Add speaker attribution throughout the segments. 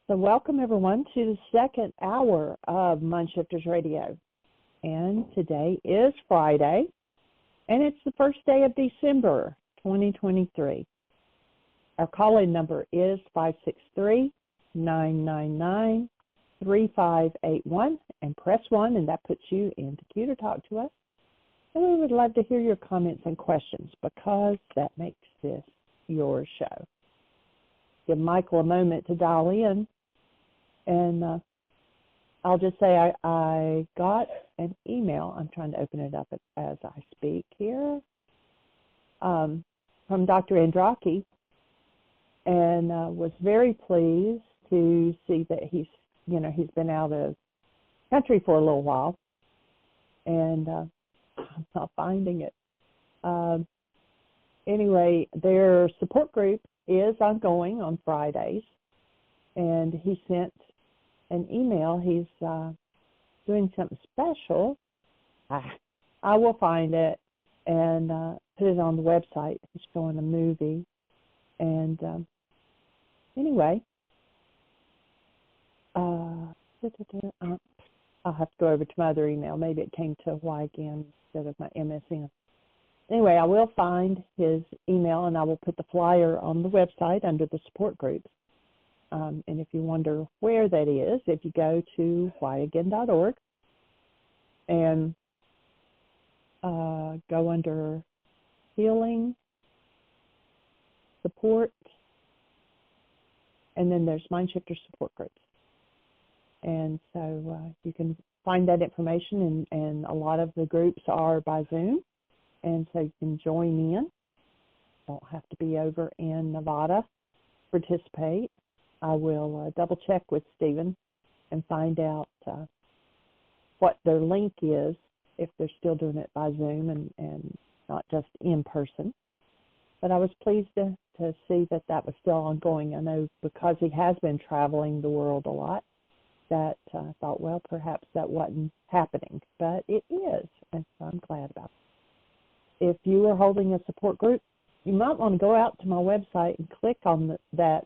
Speaker 1: So welcome everyone to the second hour of MindShifters Radio. And today is Friday, and it's the first day of December 2023. Our call-in number is 563-999-3581, and press 1, and that puts you into queue to talk to us. And we would love to hear your comments and questions because that makes this your show. Give Michael a moment to dial in. And I'll just say I got an email. I'm trying to open it up as I speak here from Dr. Androcki, and was very pleased to see that he's been out of country for a little while, and I'm not finding it. Anyway, their support group is ongoing on Fridays, and he sent an email. He's doing something special. I will find it and put it on the website. He's showing a movie. And anyway, I'll have to go over to my other email. Maybe it came to Y again instead of my MSN. Anyway, I will find his email, and I will put the flyer on the website under the support groups. And if you wonder where that is, if you go to whyagain.org and go under healing, support, and then there's MindShifters support groups. And so you can find that information, and a lot of the groups are by Zoom, and so you can join in. Don't have to be over in Nevada to participate. I will double check with Stephen and find out what their link is, if they're still doing it by Zoom and not just in person. But I was pleased to see that that was still ongoing. I know because he has been traveling the world a lot, that I thought, well, perhaps that wasn't happening, but it is, and so I'm glad about it. If you are holding a support group, you might want to go out to my website and click on that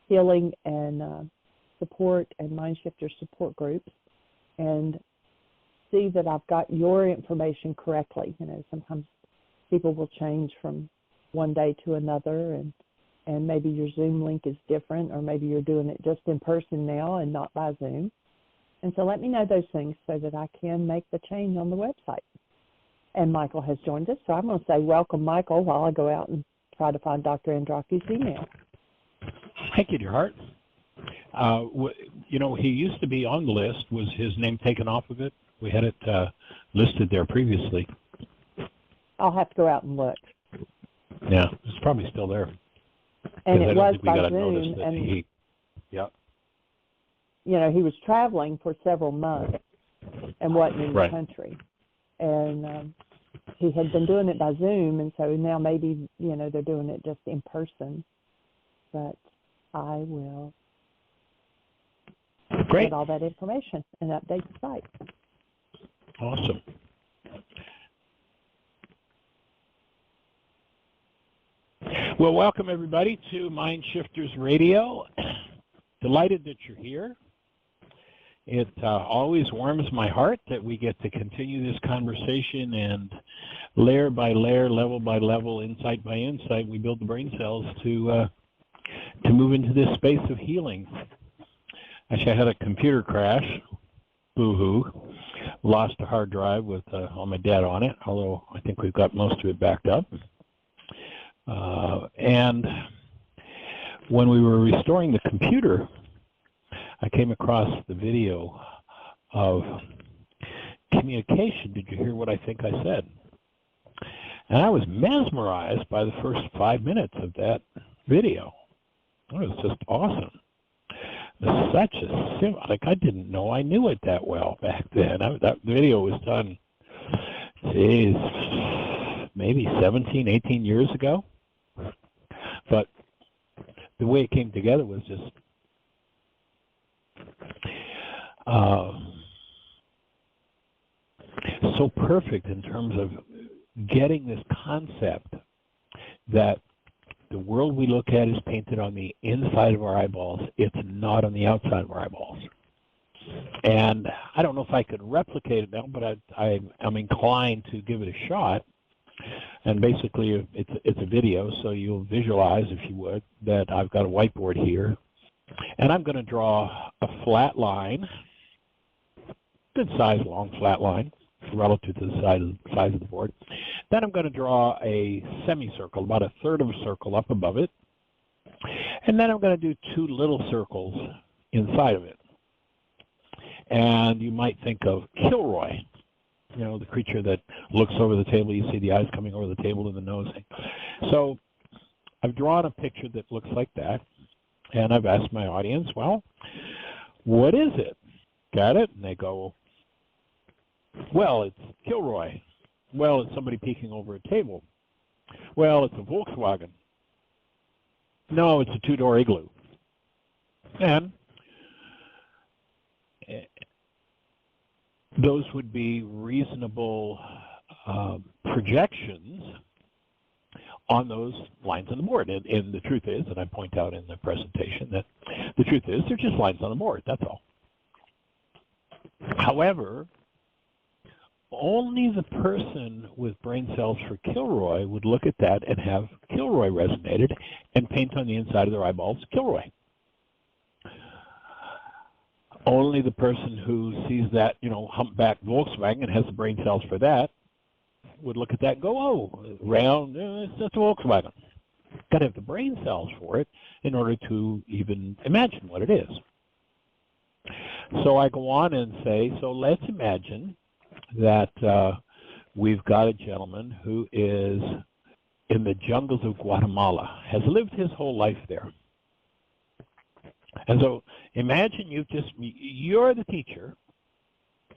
Speaker 1: healing and support and MindShifters support groups, and see that I've got your information correctly. Sometimes people will change from one day to another, and maybe your Zoom link is different, or maybe you're doing it just in person now and not by Zoom. And so let me know those things so that I can make the change on the website. And Michael has joined us, so I'm going to say welcome, Michael, while I go out and try to find Dr. Androcki's email.
Speaker 2: Thank you, dear heart. He used to be on the list. Was his name taken off of it? We had it listed there previously.
Speaker 1: I'll have to go out and look.
Speaker 2: Yeah, it's probably still there.
Speaker 1: And it was by
Speaker 2: Zoom,
Speaker 1: and
Speaker 2: he
Speaker 1: was traveling for several months and wasn't in the country. And he had been doing it by Zoom, and so now maybe, they're doing it just in person. But I will get all that information and update the site.
Speaker 2: Awesome. Well, welcome everybody to MindShifters Radio. Delighted that you're here. It always warms my heart that we get to continue this conversation, and layer by layer, level by level, insight by insight, we build the brain cells to move into this space of healing. Actually, I had a computer crash. Boo-hoo. Lost a hard drive with all my data on it, although I think we've got most of it backed up. And when we were restoring the computer, I came across the video of communication. Did you hear what I think I said? And I was mesmerized by the first 5 minutes of that video. It was just awesome. Such a I didn't know I knew it that well back then. That video was done, maybe 17, 18 years ago. But the way it came together was just so perfect in terms of getting this concept that the world we look at is painted on the inside of our eyeballs. It's not on the outside of our eyeballs. And I don't know if I could replicate it now, but I'm inclined to give it a shot. And basically, it's a video, so you'll visualize, if you would, that I've got a whiteboard here. And I'm going to draw a flat line, good size long flat line, relative to the size of the board. Then I'm going to draw a semicircle, about a third of a circle up above it. And then I'm going to do two little circles inside of it. And you might think of Kilroy, you know, the creature that looks over the table. You see the eyes coming over the table and the nose. So I've drawn a picture that looks like that. And I've asked my audience, well, what is it? Got it? And they go, well, it's Kilroy. Well, it's somebody peeking over a table. Well, it's a Volkswagen. No, it's a two-door igloo. And those would be reasonable projections on those lines on the board. And the truth is, and I point out in the presentation, that the truth is they're just lines on the board, that's all. However, only the person with brain cells for Kilroy would look at that and have Kilroy resonated and paint on the inside of their eyeballs Kilroy. Only the person who sees that, you know, humpback Volkswagen and has the brain cells for that would look at that and go, oh, round, it's just a Volkswagen. Got to have the brain cells for it in order to even imagine what it is. So I go on and say, so let's imagine that we've got a gentleman who is in the jungles of Guatemala, has lived his whole life there. And so imagine you're the teacher,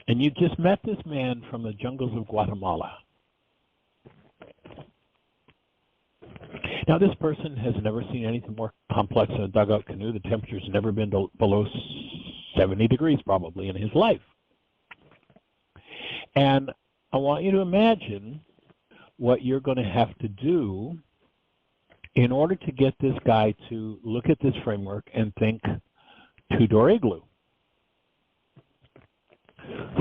Speaker 2: and you just met this man from the jungles of Guatemala. Now, this person has never seen anything more complex than a dugout canoe. The temperature's never been below 70 degrees probably in his life. And I want you to imagine what you're going to have to do in order to get this guy to look at this framework and think two-door igloo.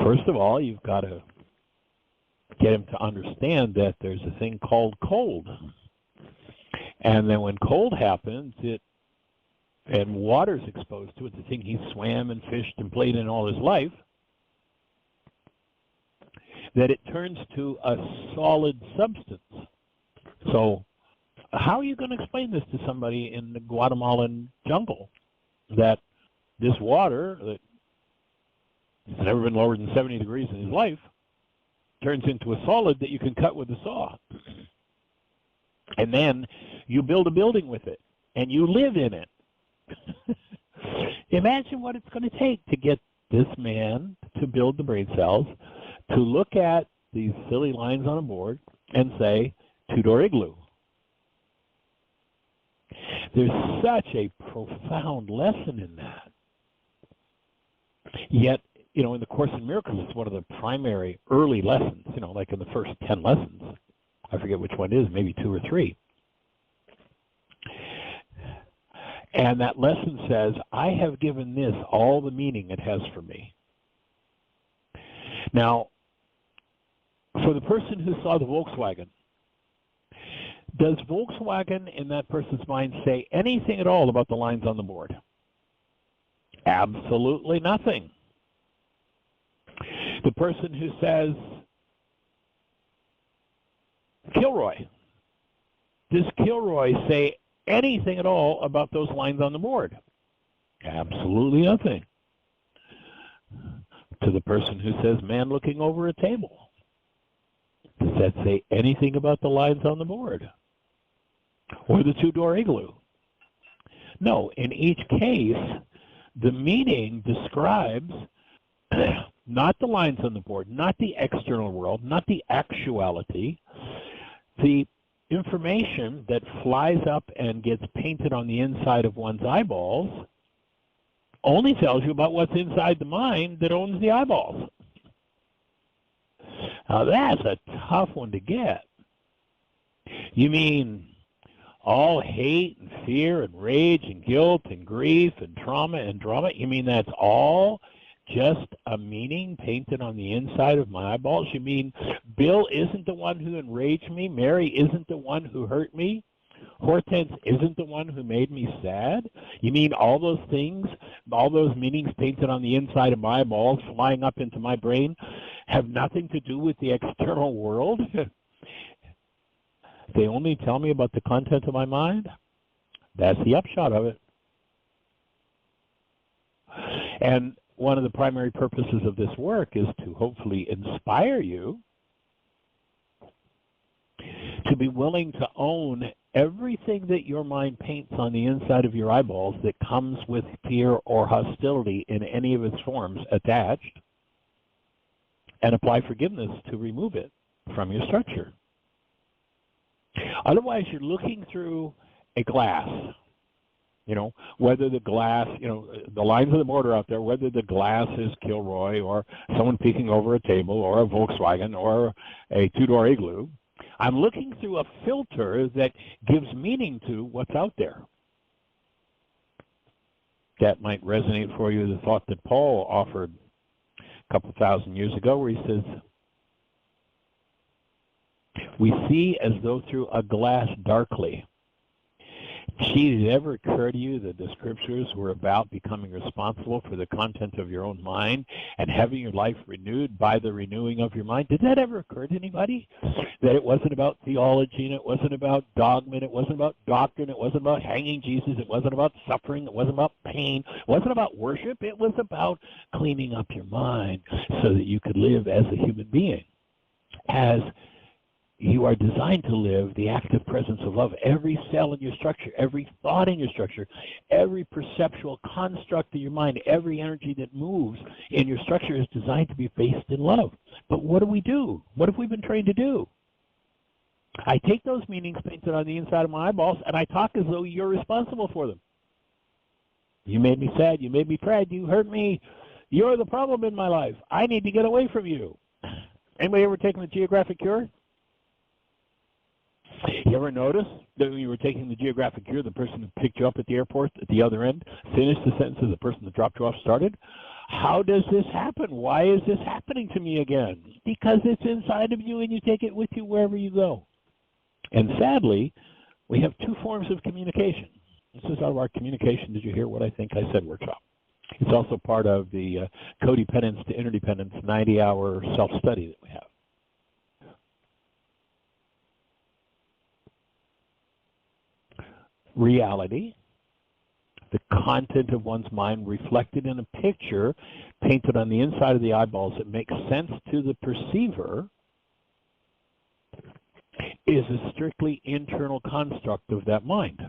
Speaker 2: First of all, you've got to get him to understand that there's a thing called cold. And then when cold happens, and water's exposed to it, the thing he swam and fished and played in all his life, that it turns to a solid substance. So how are you going to explain this to somebody in the Guatemalan jungle, that this water that has never been lower than 70 degrees in his life turns into a solid that you can cut with a saw? And then you build a building with it, and you live in it. Imagine what it's going to take to get this man to build the brain cells, to look at these silly lines on a board and say, two-door igloo. There's such a profound lesson in that. Yet, you know, in the Course in Miracles, it's one of the primary early lessons, you know, like in the first 10 lessons. I forget which one it is, maybe 2 or 3. And that lesson says, I have given this all the meaning it has for me. Now, for the person who saw the Volkswagen, does Volkswagen in that person's mind say anything at all about the lines on the board? Absolutely nothing. The person who says Kilroy, does Kilroy say anything at all about those lines on the board? Absolutely nothing. To the person who says man looking over a table, does that say anything about the lines on the board? Or the two-door igloo? No, in each case, the meaning describes not the lines on the board, not the external world, not the actuality, the information that flies up and gets painted on the inside of one's eyeballs only tells you about what's inside the mind that owns the eyeballs. Now that's a tough one to get. You mean all hate and fear and rage and guilt and grief and trauma and drama? You mean that's all just a meaning painted on the inside of my eyeballs? You mean Bill isn't the one who enraged me? Mary isn't the one who hurt me? Hortense isn't the one who made me sad? You mean all those things, all those meanings painted on the inside of my eyeballs flying up into my brain have nothing to do with the external world? They only tell me about the content of my mind? That's the upshot of it. And one of the primary purposes of this work is to hopefully inspire you to be willing to own everything that your mind paints on the inside of your eyeballs that comes with fear or hostility in any of its forms attached, and apply forgiveness to remove it from your structure. Otherwise, you're looking through a glass. You know, whether the glass, you know, the lines of the border out there, whether the glass is Kilroy or someone peeking over a table or a Volkswagen or a two-door igloo, I'm looking through a filter that gives meaning to what's out there. That might resonate for you, the thought that Paul offered a couple thousand years ago, where he says, we see as though through a glass darkly. Did it ever occur to you that the scriptures were about becoming responsible for the content of your own mind and having your life renewed by the renewing of your mind? Did that ever occur to anybody? That it wasn't about theology, and it wasn't about dogma, and it wasn't about doctrine, it wasn't about hanging Jesus, it wasn't about suffering, it wasn't about pain, it wasn't about worship, it was about cleaning up your mind so that you could live as a human being, as you are designed to live, the active presence of love. Every cell in your structure, every thought in your structure, every perceptual construct of your mind, every energy that moves in your structure is designed to be based in love. But what do? What have we been trained to do? I take those meanings painted on the inside of my eyeballs and I talk as though you're responsible for them. You made me sad, you made me proud, you hurt me, you're the problem in my life. I need to get away from you. Anybody ever taken the geographic cure? You ever notice that when you were taking the geographic cure, the person who picked you up at the airport at the other end finished the sentence as the person that dropped you off started? How does this happen? Why is this happening to me again? Because it's inside of you and you take it with you wherever you go. And sadly, we have two forms of communication. This is out of our communication, did you hear what I think I said workshop. It's also part of the codependence to interdependence 90-hour self-study that we have. Reality, the content of one's mind reflected in a picture painted on the inside of the eyeballs that makes sense to the perceiver, is a strictly internal construct of that mind.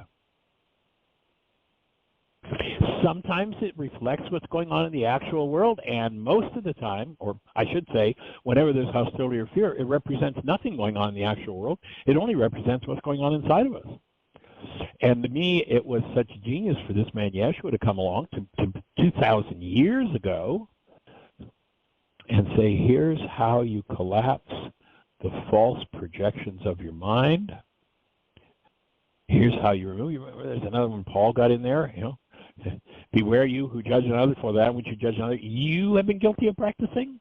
Speaker 2: Sometimes it reflects what's going on in the actual world, and most of the time, or I should say, whenever there's hostility or fear, it represents nothing going on in the actual world. It only represents what's going on inside of us. And to me, it was such genius for this man Yeshua to come along to 2,000 years ago and say, here's how you collapse the false projections of your mind. Here's how you remove. You remember there's another one Paul got in there, you know. Beware you who judge another, for that which you judge another, you have been guilty of practicing.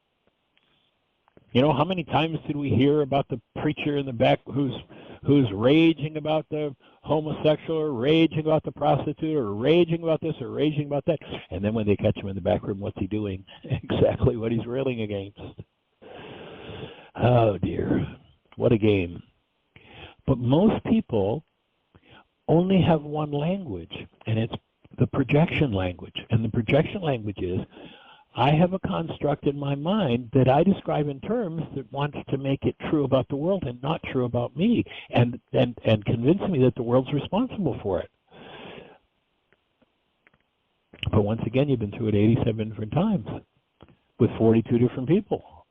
Speaker 2: You know, how many times did we hear about the preacher in the back who's raging about the homosexual, or raging about the prostitute, or raging about this, or raging about that, and then when they catch him in the back room, what's he doing? Exactly what he's railing against. Oh dear, what a game. But most people only have one language, and it's the projection language. And the projection language is, I have a construct in my mind that I describe in terms that wants to make it true about the world and not true about me, and convince me that the world's responsible for it. But once again, you've been through it 87 different times with 42 different people.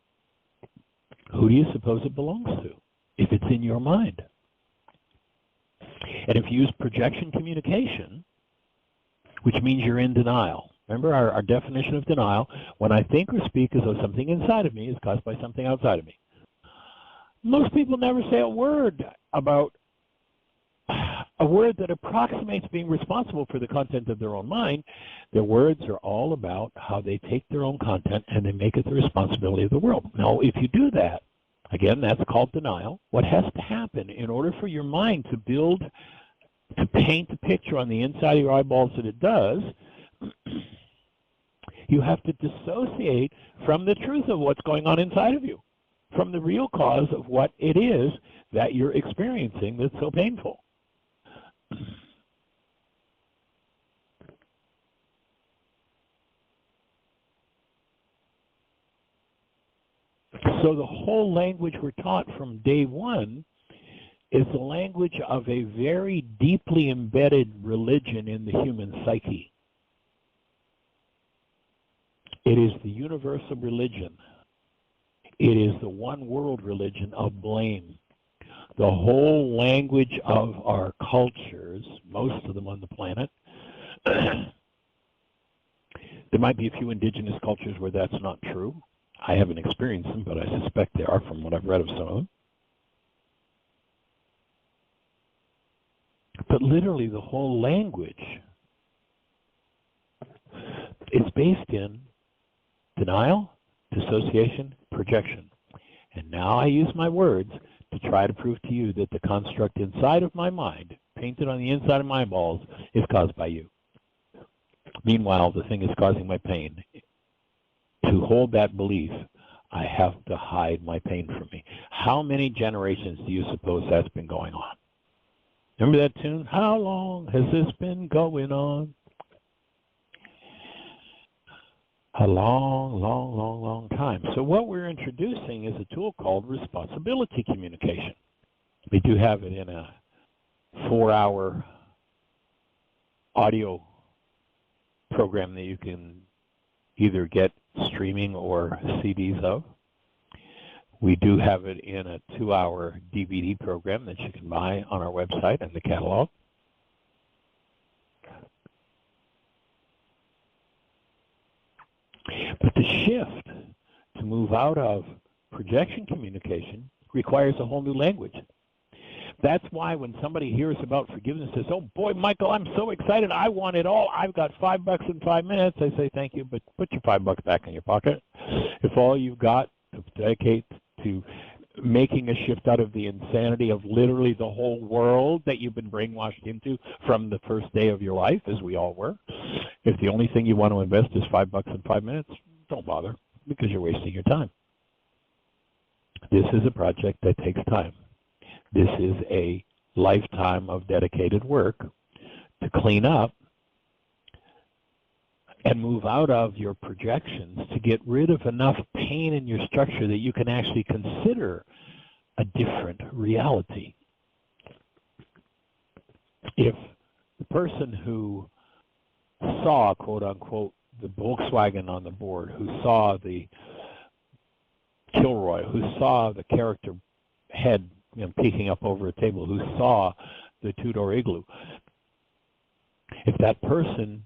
Speaker 2: Who do you suppose it belongs to if it's in your mind? And if you use projection communication, which means you're in denial. Remember our definition of denial, when I think or speak as though something inside of me is caused by something outside of me. Most people never say a word about a word that approximates being responsible for the content of their own mind. Their words are all about how they take their own content and they make it the responsibility of the world. Now, if you do that, again, that's called denial. What has to happen in order for your mind to paint the picture on the inside of your eyeballs that it does, you have to dissociate from the truth of what's going on inside of you, from the real cause of what it is that you're experiencing that's so painful. So the whole language we're taught from day one is the language of a very deeply embedded religion in the human psyche. It is the universal religion. It is the one world religion of blame. The whole language of our cultures, most of them on the planet, there might be a few indigenous cultures where that's not true. I haven't experienced them, but I suspect they are from what I've read of some of them. But literally the whole language is based in denial, dissociation, projection. And now I use my words to try to prove to you that the construct inside of my mind, painted on the inside of my eyeballs, is caused by you. Meanwhile, the thing is causing my pain. To hold that belief, I have to hide my pain from me. How many generations do you suppose that's been going on? Remember that tune? How long has this been going on? A long, long, long, long time. So what we're introducing is a tool called responsibility communication. We do have it in a 4-hour audio program that you can either get streaming or CDs of. We do have it in a 2-hour DVD program that you can buy on our website and the catalog. But the shift to move out of projection communication requires a whole new language. That's why when somebody hears about forgiveness and says, oh boy, Michael, I'm so excited, I want it all, I've got $5 in 5 minutes, I say thank you, but put your $5 back in your pocket. If all you've got to dedicate to making a shift out of the insanity of literally the whole world that you've been brainwashed into from the first day of your life, as we all were, if the only thing you want to invest is $5 in 5 minutes, don't bother, because you're wasting your time. This is a project that takes time. This is a lifetime of dedicated work to clean up and move out of your projections to get rid of enough pain in your structure that you can actually consider a different reality. If the person who saw, quote unquote, the Volkswagen on the board, who saw the Kilroy, who saw the character head peeking up over a table, who saw the two-door igloo, if that person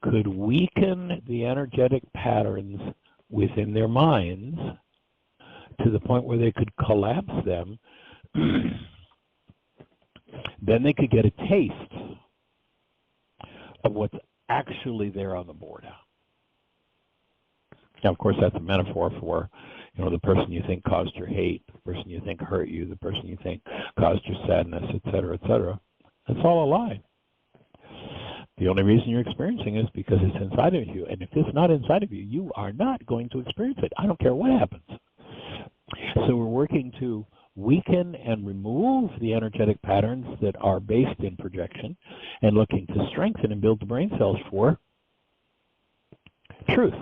Speaker 2: could weaken the energetic patterns within their minds to the point where they could collapse them, then they could get a taste of what's actually there on the board. Now, of course, that's a metaphor for, the person you think caused your hate, the person you think hurt you, the person you think caused your sadness, et cetera, et cetera. That's all a lie. The only reason you're experiencing it is because it's inside of you. And if it's not inside of you, you are not going to experience it. I don't care what happens. So we're working to weaken and remove the energetic patterns that are based in projection and looking to strengthen and build the brain cells for truth.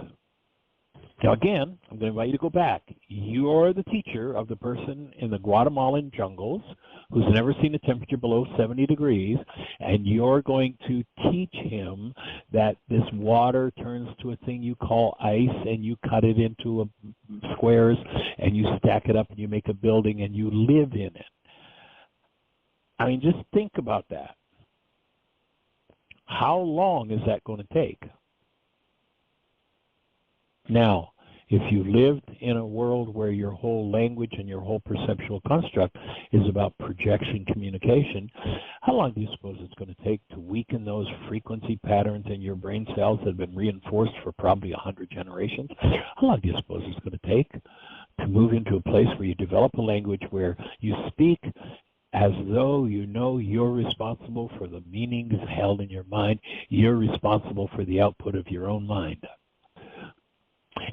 Speaker 2: Now again, I'm going to invite you to go back. You're the teacher of the person in the Guatemalan jungles who's never seen a temperature below 70 degrees, and you're going to teach him that this water turns to a thing you call ice, and you cut it into squares, and you stack it up, and you make a building, and you live in it. I mean, just think about that. How long is that going to take? Now, If you lived in a world where your whole language and your whole perceptual construct is about projection communication, how long do you suppose it's going to take to weaken those frequency patterns in your brain cells that have been reinforced for probably 100 generations? How long do you suppose it's going to take to move into a place where you develop a language where you speak as though you know you're responsible for the meanings held in your mind, you're responsible for the output of your own mind?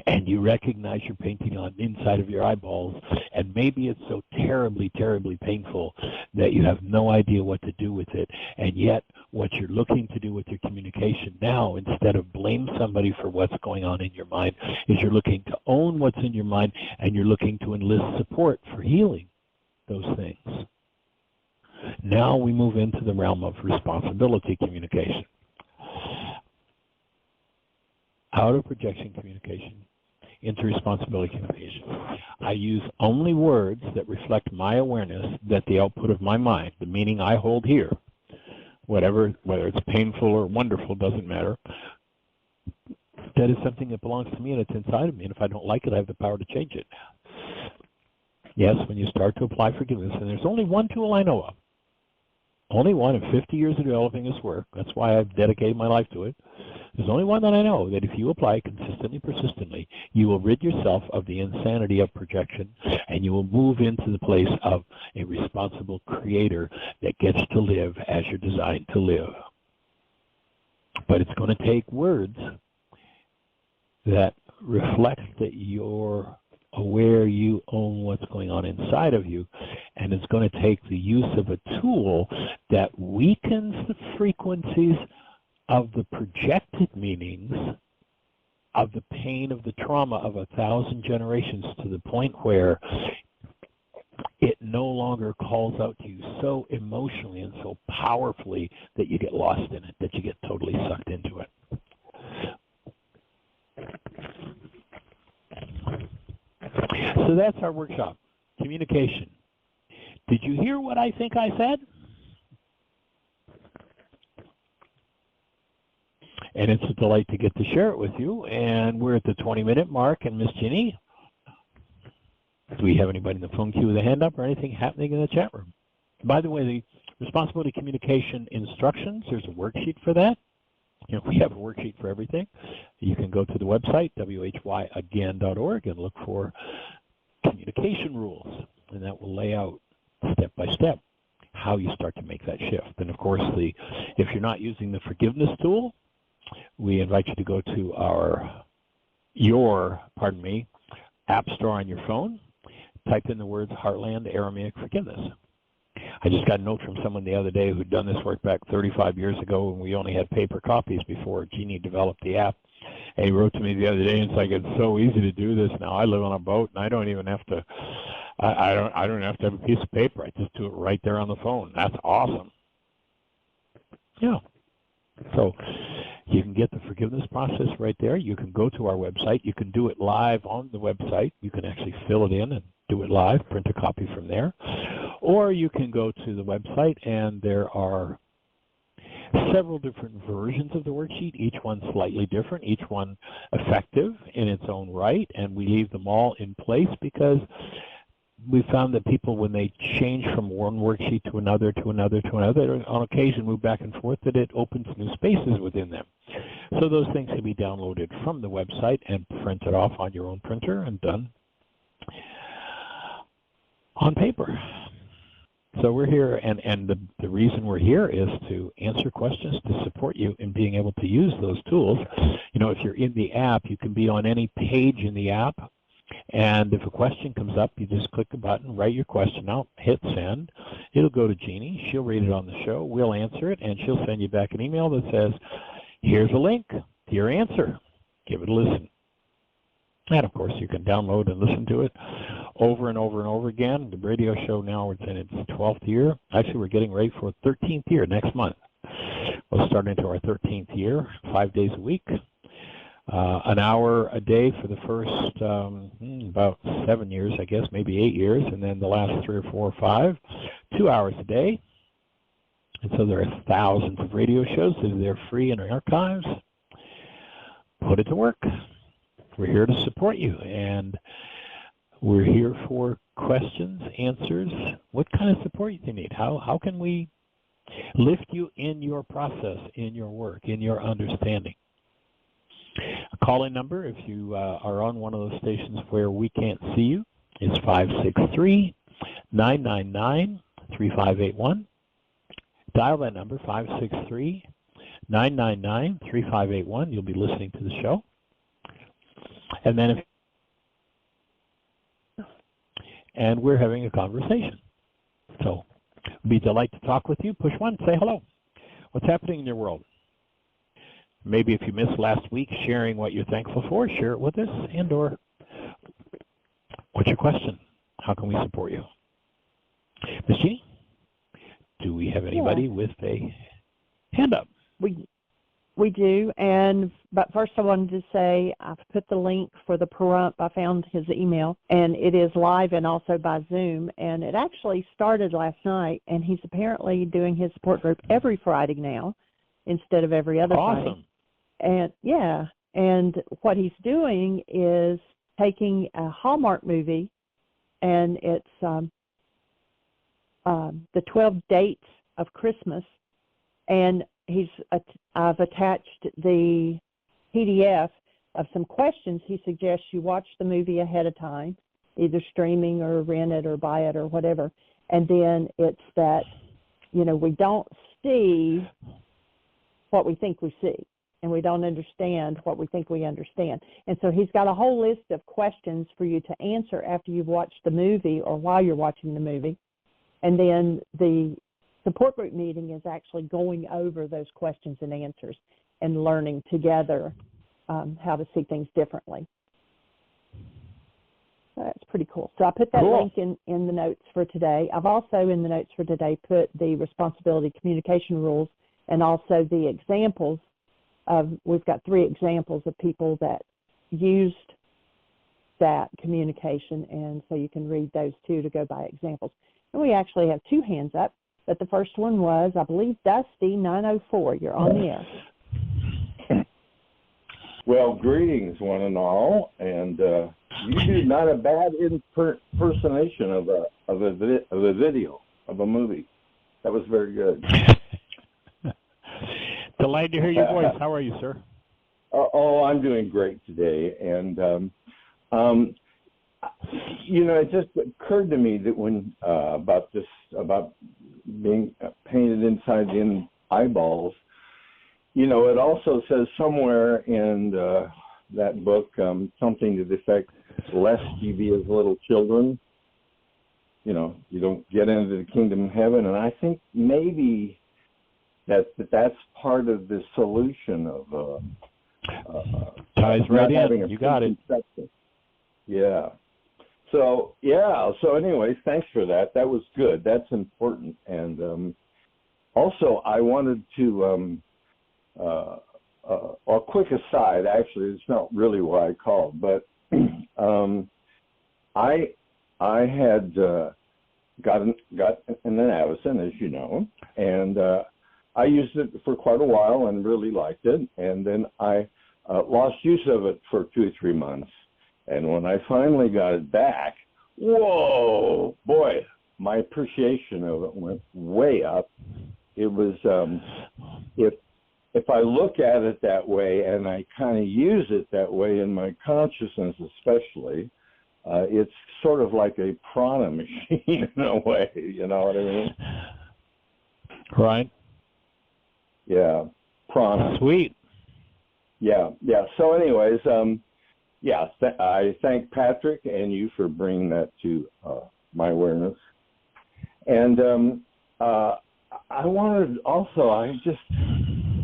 Speaker 2: And you recognize you're painting on the inside of your eyeballs, and maybe it's so terribly, terribly painful that you have no idea what to do with it, and yet what you're looking to do with your communication now, instead of blame somebody for what's going on in your mind, is you're looking to own what's in your mind, and you're looking to enlist support for healing those things. Now we move into the realm of responsibility communication. Out of projection communication into responsibility communication. I use only words that reflect my awareness that the output of my mind, the meaning I hold here, whether it's painful or wonderful, doesn't matter, that is something that belongs to me and it's inside of me, and if I don't like it, I have the power to change it. Yes, when you start to apply forgiveness, and there's only one tool I know of, only one in 50 years of developing this work, that's why I've dedicated my life to it. There's only one that I know, that if you apply consistently, persistently, you will rid yourself of the insanity of projection, and you will move into the place of a responsible creator that gets to live as you're designed to live. But it's going to take words that reflect that you're aware you own what's going on inside of you, and it's going to take the use of a tool that weakens the frequencies of the projected meanings of the pain of the trauma of 1,000 generations, to the point where it no longer calls out to you so emotionally and so powerfully that you get lost in it, that you get totally sucked into it. So that's our workshop, communication. Did you hear what I think I said? And it's a delight to get to share it with you. And we're at the 20-minute mark. And Miss Jeanie, do we have anybody in the phone queue with a hand up or anything happening in the chat room? By the way, the responsibility communication instructions, there's a worksheet for that. You know, we have a worksheet for everything. You can go to the website, whyagain.org, and look for communication rules. And that will lay out step by step how you start to make that shift. And of course, if you're not using the forgiveness tool, we invite you to go to your app store on your phone, type in the words Heartland Aramaic Forgiveness. I just got a note from someone the other day who'd done this work back 35 years ago, and we only had paper copies before Jeanie developed the app. And he wrote to me the other day, and it's like, it's so easy to do this now. I live on a boat, and I don't even have to, I don't have to have a piece of paper. I just do it right there on the phone. That's awesome. Yeah. So you can get the forgiveness process right there. You can go to our website. You can do it live on the website. You can actually fill it in and do it live, print a copy from there. Or you can go to the website, and there are several different versions of the worksheet, each one slightly different, each one effective in its own right, and we leave them all in place because we found that people, when they change from one worksheet to another, on occasion move back and forth, that it opens new spaces within them. So those things can be downloaded from the website and printed off on your own printer and done on paper. So we're here, and the reason we're here is to answer questions, to support you in being able to use those tools. You know, if you're in the app, you can be on any page in the app, and if a question comes up, you just click a button, write your question out, hit send. It'll go to Jeanie. She'll read it on the show. We'll answer it, and she'll send you back an email that says, here's a link to your answer. Give it a listen. And, of course, you can download and listen to it over and over and over again. The radio show now is in its 12th year. Actually, we're getting ready for a 13th year next month. We'll start into our 13th year, 5 days a week. An hour a day for the first about 7 years, I guess, maybe 8 years, and then the last 3 or 4 or 5, 2 hours a day. And so there are thousands of radio shows that are free in our archives. Put it to work. We're here to support you, and we're here for questions, answers. What kind of support do you need? How can we lift you in your process, in your work, in your understanding? A call-in number, if you are on one of those stations where we can't see you, is 563-999-3581. Dial that number, 563-999-3581. You'll be listening to the show. And then and we're having a conversation. So it'd be a delight to talk with you. Push 1, say hello. What's happening in your world? Maybe if you missed last week sharing what you're thankful for, share it with us. And or what's your question? How can we support you? Miss Jeanie, do we have anybody with a hand up?
Speaker 1: We do, but first I wanted to say I've put the link for the Pahrump. I found his email, and it is live and also by Zoom, and it actually started last night, and he's apparently doing his support group every Friday now instead of every other Friday. And and what he's doing is taking a Hallmark movie, and it's the 12 Dates of Christmas, and I've attached the PDF of some questions. He suggests you watch the movie ahead of time, either streaming or rent it or buy it or whatever. And then it's that, we don't see what we think we see, and we don't understand what we think we understand. And so he's got a whole list of questions for you to answer after you've watched the movie or while you're watching the movie. And then the support group meeting is actually going over those questions and answers and learning together how to see things differently. So that's pretty cool. So I put that link in the notes for today. I've also in the notes for today put the responsibility communication rules and also the examples we've got 3 examples of people that used that communication, and so you can read those too to go by examples. And we actually have 2 hands up. But the first one was, I believe, Dusty 904. You're on the air.
Speaker 3: Well, greetings, one and all, and you did not a bad impersonation of a video of a movie. That was very good.
Speaker 2: Delighted to hear your voice. How are you, sir?
Speaker 3: I'm doing great today, and it just occurred to me that when about being painted inside the eyeballs, it also says somewhere in that book something to the effect, lest you be as little children, you don't get into the kingdom of heaven. And I think maybe that's part of the solution of
Speaker 2: ties right in. You got it.
Speaker 3: Yeah. So anyways, thanks for that. That was good. That's important. And also, I wanted to, a quick aside, actually, it's not really why I called, but I had got an Avicen, as you know, and I used it for quite a while and really liked it. And then I lost use of it for 2 or 3 months. And when I finally got it back, whoa, boy, my appreciation of it went way up. It was, if I look at it that way and I kind of use it that way in my consciousness especially, it's sort of like a prana machine in a way, you know what I mean?
Speaker 2: Right.
Speaker 3: Yeah, prana.
Speaker 2: Sweet.
Speaker 3: Yeah. So anyways, I thank Patrick and you for bringing that to my awareness. And I just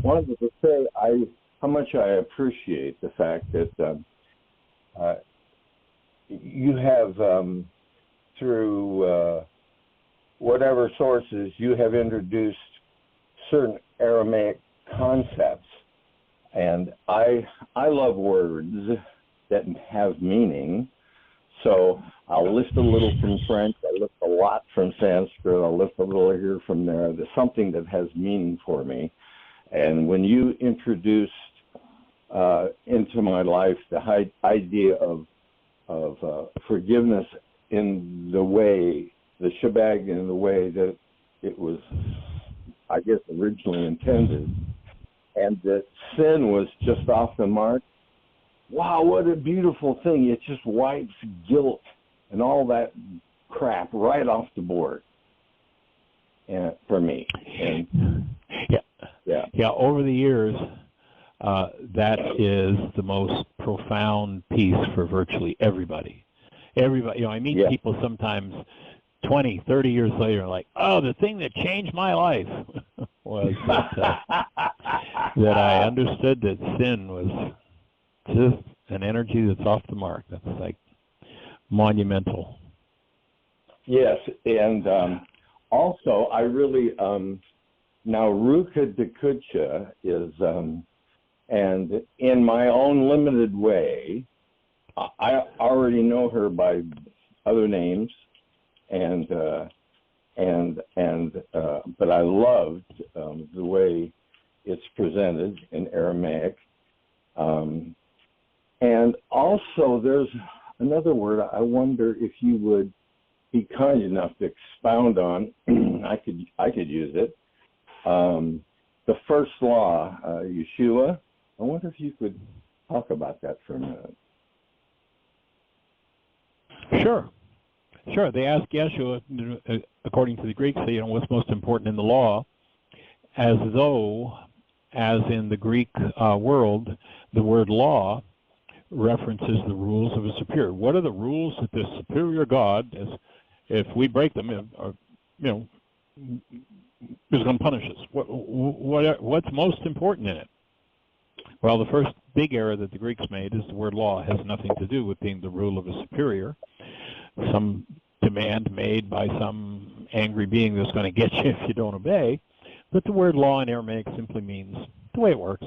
Speaker 3: wanted to say how much I appreciate the fact that you have, through whatever sources, you have introduced certain Aramaic concepts. And I love words that have meaning. So I'll lift a little from French, I lift a lot from Sanskrit, I'll lift a little here from there. There's something that has meaning for me. And when you introduced into my life the idea of forgiveness in the way, the shebang in the way that it was, I guess, originally intended, and that sin was just off the mark. Wow, what a beautiful thing. It just wipes guilt and all that crap right off the board, and for me. And
Speaker 2: yeah. Over the years, that is the most profound piece for virtually everybody. Everybody, I meet people sometimes 20, 30 years later, like, oh, the thing that changed my life was that I understood that sin was just an energy that's off the mark. That's like monumental.
Speaker 3: Yes, and also I really now Ruka Dakucha is, and in my own limited way, I already know her by other names, but I loved the way it's presented in Aramaic. And also there's another word I wonder if you would be kind enough to expound on. I could use it. The first law, Yeshua. I wonder if you could talk about that for a minute.
Speaker 2: Sure. They asked Yeshua, according to the Greeks, what's most important in the law, as though, as in the Greek world, the word law references the rules of a superior. What are the rules that this superior God, if we break them, is going to punish us? What's most important in it? Well, the first big error that the Greeks made is the word law has nothing to do with being the rule of a superior, some demand made by some angry being that's going to get you if you don't obey. But the word law in Aramaic simply means the way it works.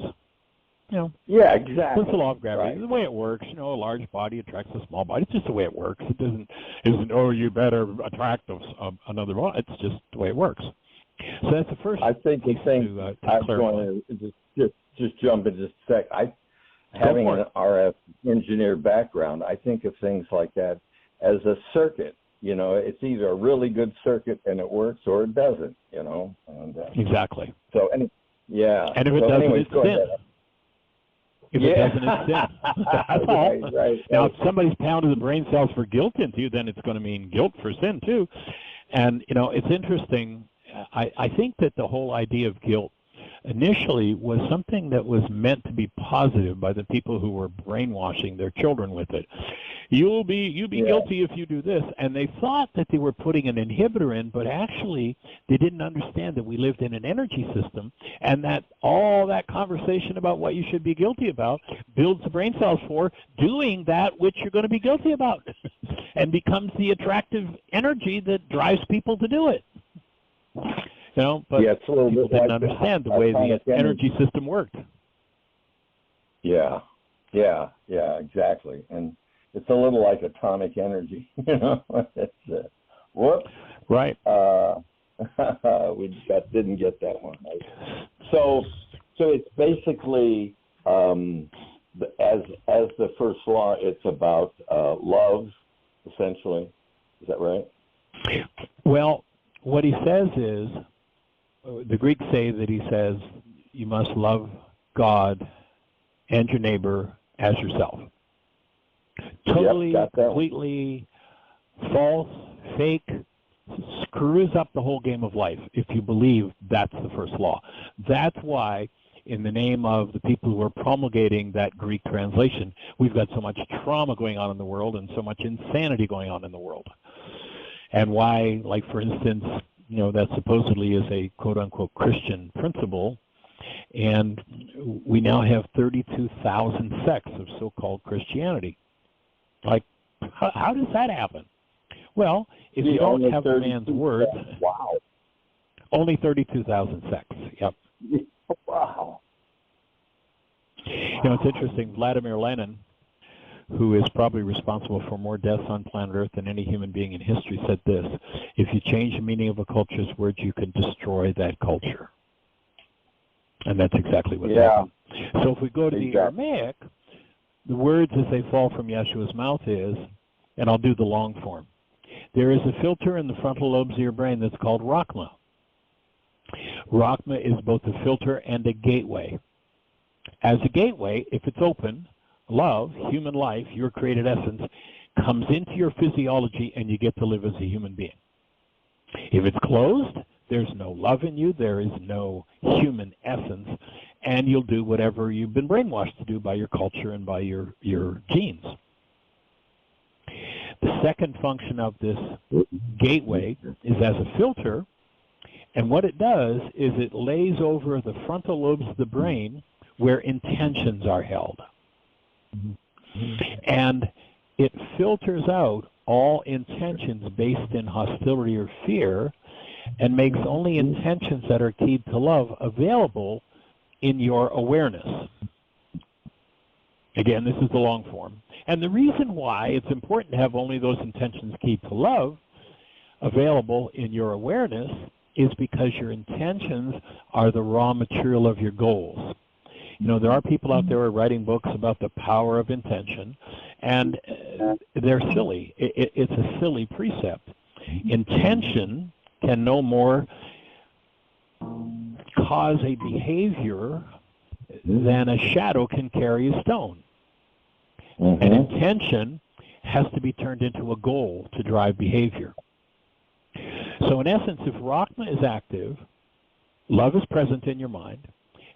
Speaker 3: Yeah, exactly.
Speaker 2: It's the law of gravity.
Speaker 3: Right.
Speaker 2: The way it works, a large body attracts a small body. It's just the way it works. It isn't oh, you better attract another body. It's just the way it works. So that's the first.
Speaker 3: I think the thing I'm going to just jump in just a sec. Having an RF engineer background, I think of things like that as a circuit. It's either a really good circuit and it works, or it doesn't. And,
Speaker 2: exactly.
Speaker 3: So and
Speaker 2: if it doesn't, it's sin. If it doesn't, it's sin. That's all.
Speaker 3: Right.
Speaker 2: Now, if somebody's pounded the brain cells for guilt into you, then it's going to mean guilt for sin too. And it's interesting. I think that the whole idea of guilt initially was something that was meant to be positive by the people who were brainwashing their children with it. You'll be guilty if you do this. And they thought that they were putting an inhibitor in, but actually they didn't understand that we lived in an energy system, and that all that conversation about what you should be guilty about builds the brain cells for doing that which you're going to be guilty about and becomes the attractive energy that drives people to do it. But
Speaker 3: it's a little
Speaker 2: people
Speaker 3: bit
Speaker 2: didn't
Speaker 3: like
Speaker 2: understand the way the energy system worked.
Speaker 3: Yeah, exactly. And it's a little like atomic energy, It's whoops.
Speaker 2: Right.
Speaker 3: We didn't get that one. So it's basically as the first law, it's about love, essentially. Is that right?
Speaker 2: Well, what he says is, the Greeks say that he says, you must love God and your neighbor as yourself. Totally, completely false, fake, screws up the whole game of life if you believe that's the first law. That's why, in the name of the people who are promulgating that Greek translation, we've got so much trauma going on in the world and so much insanity going on in the world. And why, like, for instance, that supposedly is a quote-unquote Christian principle, and we now have 32,000 sects of so-called Christianity. Like, how does that happen? Well, if you don't have the man's word,
Speaker 3: wow,
Speaker 2: only 32,000 sects. Yep.
Speaker 3: Wow.
Speaker 2: It's interesting. Vladimir Lenin, who is probably responsible for more deaths on planet Earth than any human being in history, said this: if you change the meaning of a culture's words, you can destroy that culture. And that's exactly what happened. So if we go to the Aramaic, the words as they fall from Yeshua's mouth is, and I'll do the long form, there is a filter in the frontal lobes of your brain that's called Rachma. Rachma is both a filter and a gateway. As a gateway, if it's open, love, human life, your created essence, comes into your physiology and you get to live as a human being. If it's closed, there's no love in you, there is no human essence, and you'll do whatever you've been brainwashed to do by your culture and by your genes. The second function of this gateway is as a filter, and what it does is it lays over the frontal lobes of the brain where intentions are held. And it filters out all intentions based in hostility or fear and makes only intentions that are keyed to love available in your awareness. Again, this is the long form. And the reason why it's important to have only those intentions keyed to love available in your awareness is because your intentions are the raw material of your goals. You know, there are people out there who are writing books about the power of intention, and they're silly. It's a silly precept. Intention can no more cause a behavior than a shadow can carry a stone. An intention has to be turned into a goal to drive behavior. So in essence, if Rachma is active, love is present in your mind,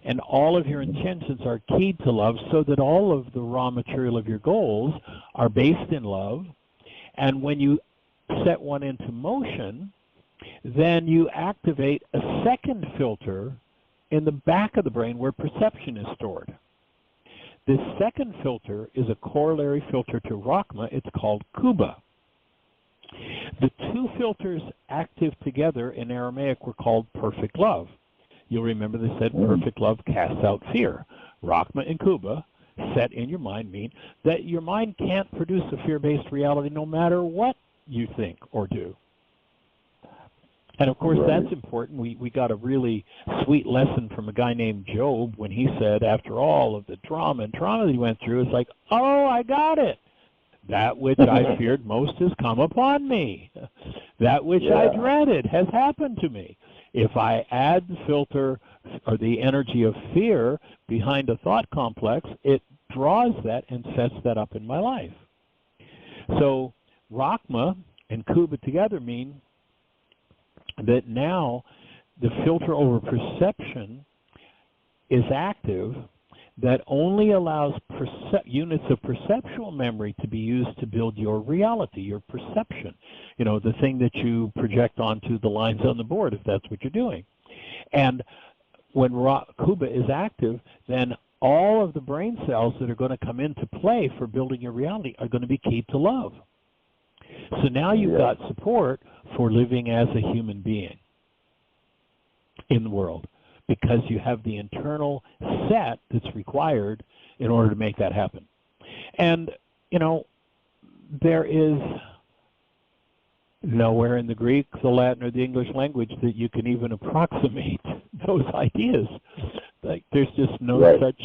Speaker 2: and all of your intentions are keyed to love so that all of the raw material of your goals are based in love, and when you set one into motion, then you activate a second filter in the back of the brain where perception is stored. This second filter is a corollary filter to Rachma. It's called Kuba. The two filters active together in Aramaic were called perfect love. You'll remember they said perfect love casts out fear. Rachma and Kuba, set in your mind, mean that your mind can't produce a fear-based reality no matter what you think or do. And of course, that's important. We got a really sweet lesson from a guy named Job when he said, after all of the trauma that he went through, it's like, oh, I got it. That which I feared most has come upon me. That which I dreaded has happened to me. If I add the filter or the energy of fear behind a thought complex, it draws that and sets that up in my life. So Rachma and Kuba together mean that now the filter over perception is active, that only allows units of perceptual memory to be used to build your reality, your perception. You know, the thing that you project onto the lines on the board, if that's what you're doing. And when Kuba is active, then all of the brain cells that are going to come into play for building your reality are going to be keyed to love. So now you've got support for living as a human being in the world, because you have the internal set that's required in order to make that happen. And, you know, there is nowhere in the Greek, the Latin, or the English language that you can even approximate those ideas. Like, there's just no such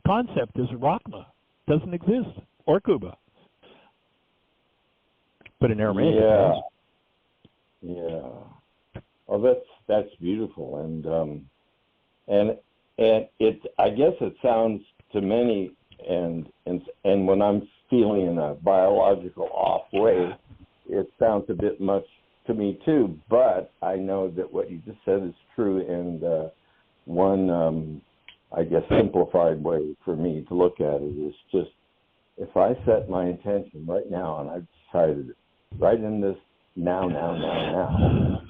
Speaker 2: concept as Rachma. Doesn't exist. Or Kuba. But in Aramaic, it does.
Speaker 3: Yeah. Oh, that's beautiful, and it, I guess it sounds to many, and when I'm feeling in a biological off way, it sounds a bit much to me too. But I know that what you just said is true, and one, I guess, simplified way for me to look at it is just, if I set my intention right now, and I've decided right in this now,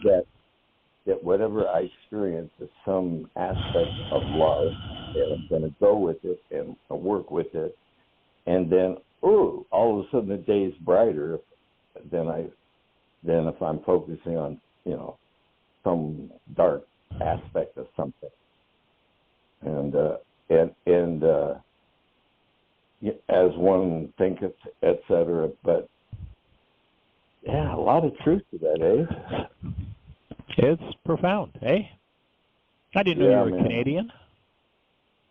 Speaker 3: that whatever I experience is some aspect of love, and I'm going to go with it and work with it, and then, all of a sudden the day's brighter than if I'm focusing on, some dark aspect of something, and as one thinketh, etc. But yeah, a lot of truth to that, eh?
Speaker 2: It's profound, eh? I didn't know you were Canadian.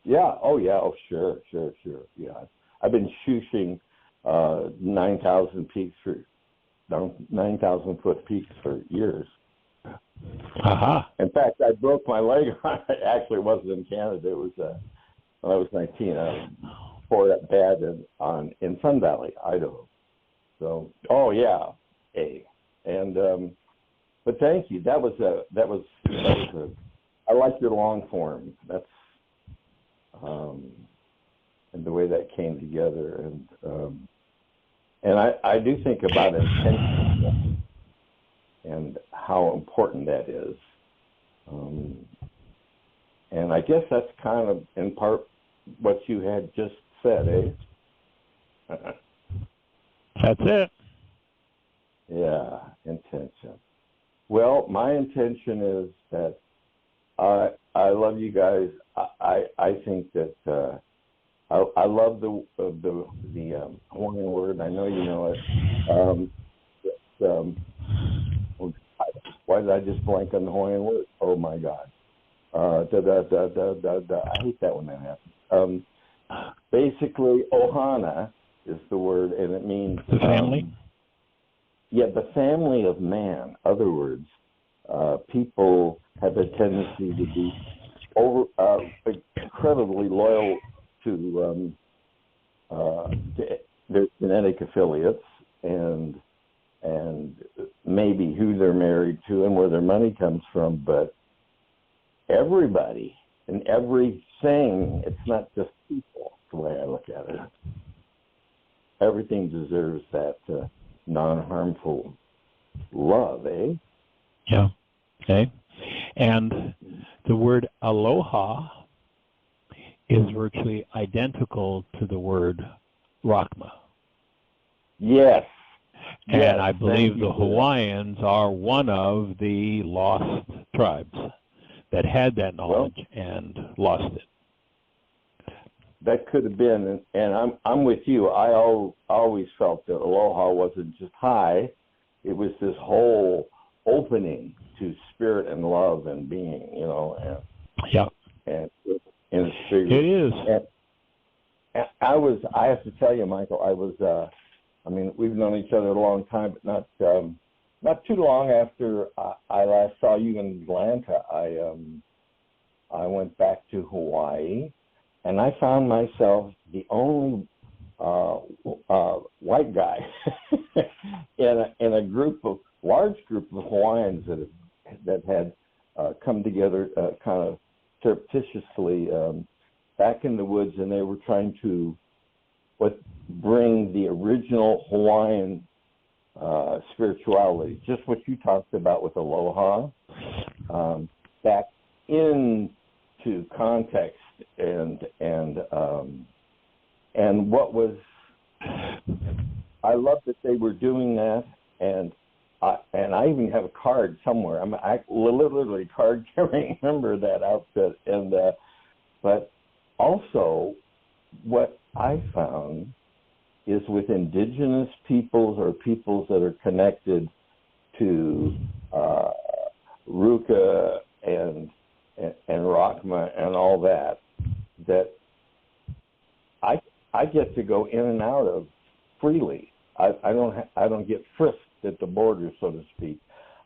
Speaker 3: Yeah. Oh, yeah. Oh, sure. Yeah. I've been shooting 9,000 peaks for 9,000-foot peaks for years.
Speaker 2: Uh-huh.
Speaker 3: In fact, I broke my leg. Actually, it wasn't in Canada. It was when I was 19. I tore that bad in Sun Valley, Idaho. So, oh yeah, but thank you. That was I like your long form. That's and the way that came together, and I do think about intention and how important that is, and I guess that's kind of in part what you had just said, eh?
Speaker 2: That's it.
Speaker 3: Yeah, intention. Well, my intention is that I love you guys. I think that I love the Hawaiian word. I know you know it. Why did I just blank on the Hawaiian word? Oh my God. I hate that when that happens. Basically, ohana is the word, and it means
Speaker 2: the family.
Speaker 3: Yeah, the family of man. Other words, people have a tendency to be incredibly loyal to their genetic affiliates and maybe who they're married to and where their money comes from, but everybody and everything, it's not just people, the way I look at it. Everything deserves that non-harmful love, eh?
Speaker 2: Yeah. Okay. And the word aloha is virtually identical to the word Rakma.
Speaker 3: Yes.
Speaker 2: And
Speaker 3: yes,
Speaker 2: I believe the Hawaiians are one of the lost tribes that had that knowledge and lost it.
Speaker 3: That could have been, and I'm with you. I always felt that aloha wasn't just hi; it was this whole opening to spirit and love and being, you know. And,
Speaker 2: yeah.
Speaker 3: And it
Speaker 2: is.
Speaker 3: And I have to tell you, Michael, I mean, we've known each other a long time, but not too long after I last saw you in Atlanta. I went back to Hawaii. And I found myself the only white guy in a large group of Hawaiians that had come together kind of surreptitiously back in the woods, and they were trying to bring the original Hawaiian spirituality, just what you talked about with aloha, back into context. And what was, I love that they were doing that, and I even have a card somewhere. I'm literally card carrying member of that outfit, but also what I found is with indigenous peoples or peoples that are connected to Ruka and Rakma and all that I get to go in and out of freely. I don't get frisked at the border, so to speak.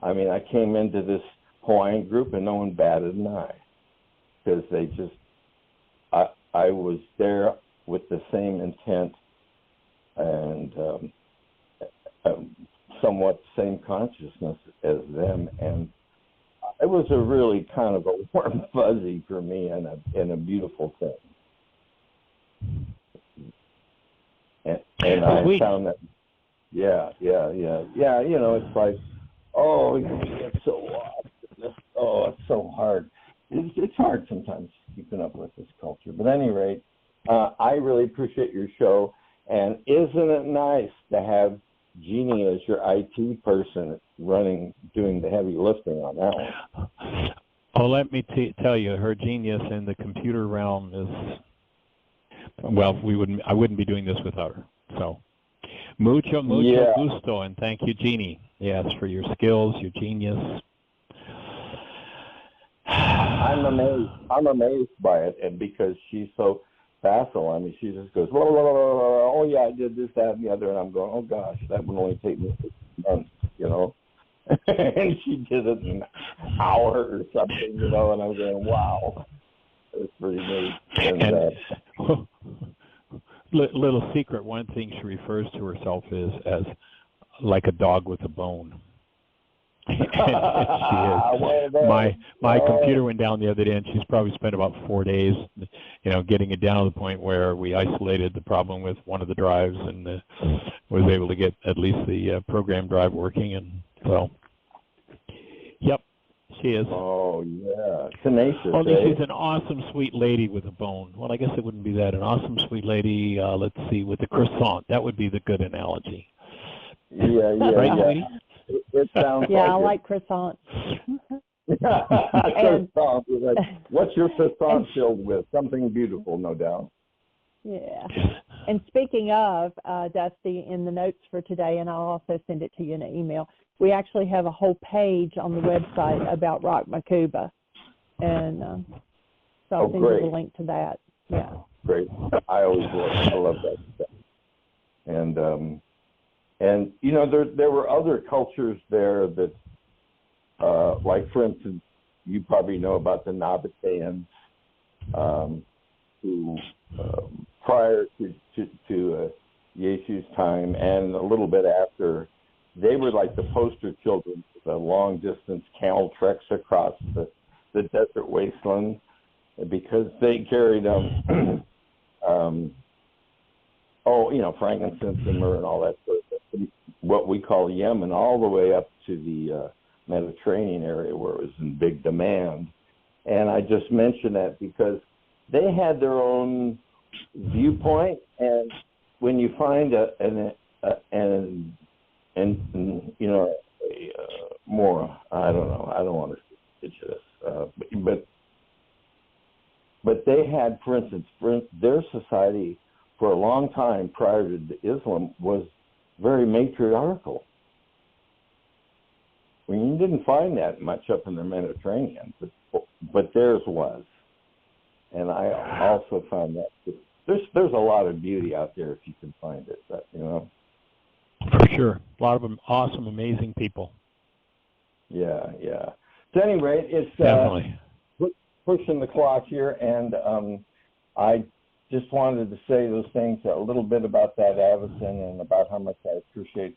Speaker 3: I mean, I came into this Hawaiian group and no one batted an eye because they just I was there with the same intent and somewhat same consciousness as them, and it was a really kind of a warm fuzzy for me and a beautiful thing. And I found that, yeah. You know, it's like, oh, it's so lost. Oh, it's so hard. It's hard sometimes keeping up with this culture. But at any rate, I really appreciate your show. And isn't it nice to have Jeanie as your IT person doing the heavy lifting on that one?
Speaker 2: Oh, let me tell you, her genius in the computer realm is, well, I wouldn't be doing this without her. So, mucho gusto, and thank you, Jeanie. Yes, for your skills, your genius.
Speaker 3: I I'm amazed by it, and because she's so facile. I mean, she just goes, blah, blah, blah, blah, blah. Oh yeah, I did this, that, and the other, and I'm going, oh gosh, that would only take me 6 months, and she did it in an hour or something, and I'm going, wow, it's pretty neat. And
Speaker 2: little secret, one thing she refers to herself is as like a dog with a bone. And she is. My computer went down the other day, and she's probably spent about 4 days, getting it down to the point where we isolated the problem with one of the drives and was able to get at least the program drive working. And so, yep, she is.
Speaker 3: Oh yeah, tenacious.
Speaker 2: Only she's an awesome, sweet lady with a bone. Well, I guess it wouldn't be that. An awesome, sweet lady. Let's see, with a croissant. That would be the good analogy.
Speaker 3: Yeah,
Speaker 2: right,
Speaker 3: yeah.
Speaker 2: Sweetie?
Speaker 3: It sounds
Speaker 1: yeah,
Speaker 3: like
Speaker 1: I like croissants.
Speaker 3: Croissant. What's your croissant filled with? Something beautiful, no doubt.
Speaker 1: Yeah. And speaking of, Dusty, in the notes for today, and I'll also send it to you in an email, we actually have a whole page on the website about Rock Macuba. And so I'll send you the link to that. Yeah.
Speaker 3: Great. I love that stuff. And there were other cultures there that, like for instance, you probably know about the Nabateans, who prior to Yesu's time and a little bit after, they were like the poster children for the long distance camel treks across the desert wasteland, because they carried frankincense and myrrh and all that sort of stuff, what we call Yemen, all the way up to the Mediterranean area where it was in big demand. And I just mention that because they had their own viewpoint, and when you find more, I don't know, I don't want to get to this, but they had, for instance, their society for a long time prior to Islam was very matriarchal. I mean, you didn't find that much up in the Mediterranean, but theirs was. And I also found that there's a lot of beauty out there if you can find it,
Speaker 2: For sure. A lot of them awesome, amazing people.
Speaker 3: Yeah, yeah. So anyway, it's
Speaker 2: definitely
Speaker 3: pushing the clock here, and I just wanted to say those things, a little bit about that Avison and about how much I appreciate